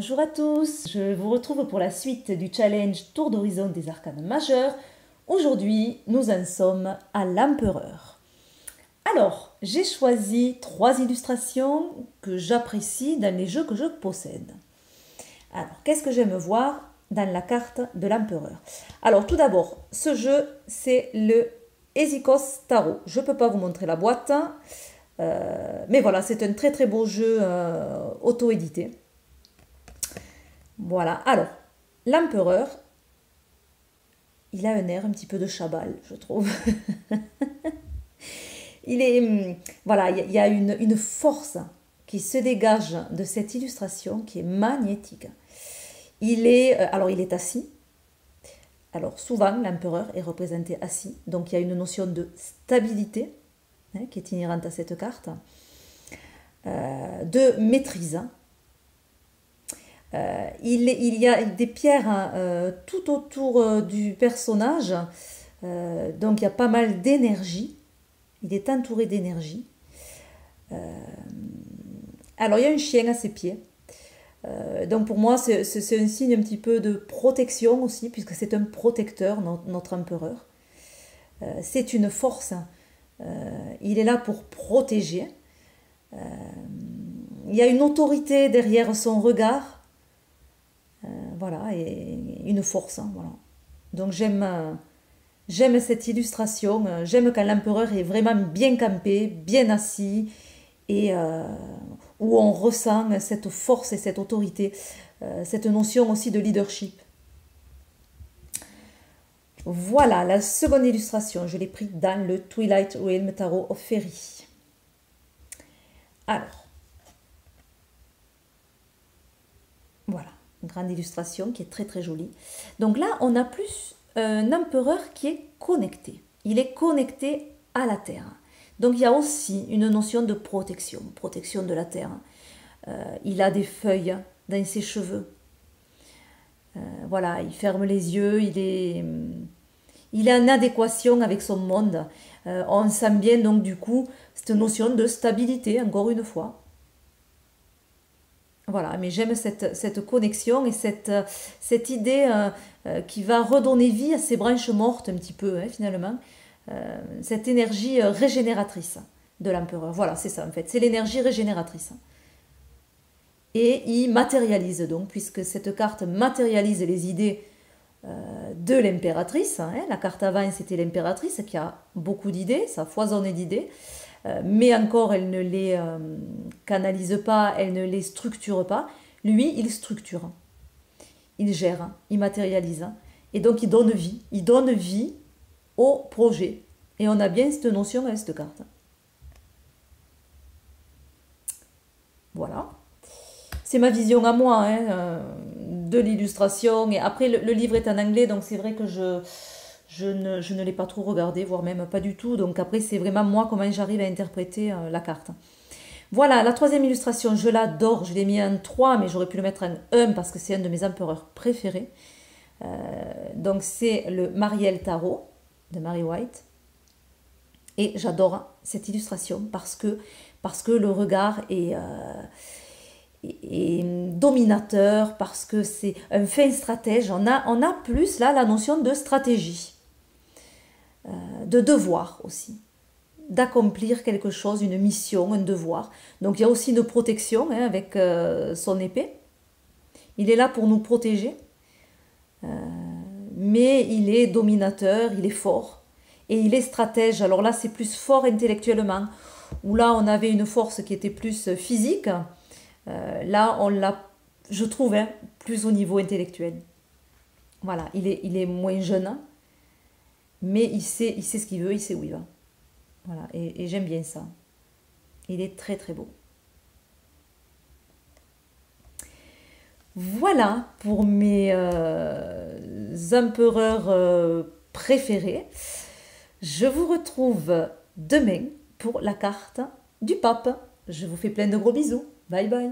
Bonjour à tous, je vous retrouve pour la suite du challenge Tour d'horizon des arcanes majeurs. Aujourd'hui, nous en sommes à l'empereur. Alors, j'ai choisi 3 illustrations que j'apprécie dans les jeux que je possède. Alors, qu'est-ce que j'aime voir dans la carte de l'empereur? Alors, tout d'abord, ce jeu, c'est le Ezikos Tarot. Je ne peux pas vous montrer la boîte, mais voilà, c'est un très très beau jeu auto-édité. Voilà, alors, l'empereur, il a un air un petit peu de Chabal, je trouve. Voilà, il y a une force qui se dégage de cette illustration qui est magnétique. Alors il est assis. Alors souvent, l'empereur est représenté assis, donc il y a une notion de stabilité qui est inhérente à cette carte, de maîtrise. Il y a des pierres tout autour du personnage, donc il y a pas mal d'énergie. Il est entouré d'énergie. Alors il y a un chien à ses pieds. Donc pour moi c'est un signe un petit peu de protection aussi, puisque c'est un protecteur, notre empereur. C'est une force. Il est là pour protéger. Il y a une autorité derrière son regard. Voilà, et une force. Voilà. Donc j'aime cette illustration. J'aime quand l'empereur est vraiment bien campé, bien assis, et où on ressent cette force et cette autorité, cette notion aussi de leadership. Voilà, la seconde illustration, je l'ai prise dans le Twilight Realm Tarot of Fairy. Alors, voilà, une grande illustration qui est très très jolie. Donc là, on a plus un empereur qui est connecté. Il est connecté à la terre. Donc il y a aussi une notion de protection, protection de la terre. Il a des feuilles dans ses cheveux. Voilà, il ferme les yeux, il est en adéquation avec son monde. On sent bien donc du coup cette notion de stabilité, encore une fois. Voilà, mais j'aime cette connexion et cette idée qui va redonner vie à ces branches mortes un petit peu, finalement. Cette énergie régénératrice de l'empereur. Voilà, c'est ça en fait, c'est l'énergie régénératrice. Et il matérialise donc, puisque cette carte matérialise les idées de l'impératrice. La carte avant, c'était l'impératrice qui a beaucoup d'idées, ça foisonne d'idées, mais encore, elle ne les canalise pas, elle ne les structure pas. Lui, il structure, il gère, il matérialise, et donc il donne vie au projet. Et on a bien cette notion avec cette carte. Voilà. C'est ma vision à moi de l'illustration. Et après, le livre est en anglais, donc c'est vrai que je ne l'ai pas trop regardé, voire même pas du tout. Donc après, c'est vraiment moi comment j'arrive à interpréter la carte. Voilà, la troisième illustration, je l'adore. Je l'ai mis en 3, mais j'aurais pu le mettre en 1 parce que c'est un de mes empereurs préférés. Donc c'est le Mariel Tarot de Mary White. Et j'adore cette illustration parce que le regard est dominateur, parce que c'est un fin stratège. On a plus là la notion de stratégie, de devoir aussi, d'accomplir quelque chose, une mission, un devoir. Donc il y a aussi une protection avec son épée. Il est là pour nous protéger, mais il est dominateur, il est fort. Et il est stratège. Alors là, c'est plus fort intellectuellement. Où là, on avait une force qui était plus physique. Là, on l'a, je trouve, plus au niveau intellectuel. Voilà, il est moins jeune, mais il sait ce qu'il veut, il sait où il va. Voilà, et j'aime bien ça. Il est très très beau. Voilà pour mes empereurs préférés. Je vous retrouve demain pour la carte du pape. Je vous fais plein de gros bisous. Bye bye.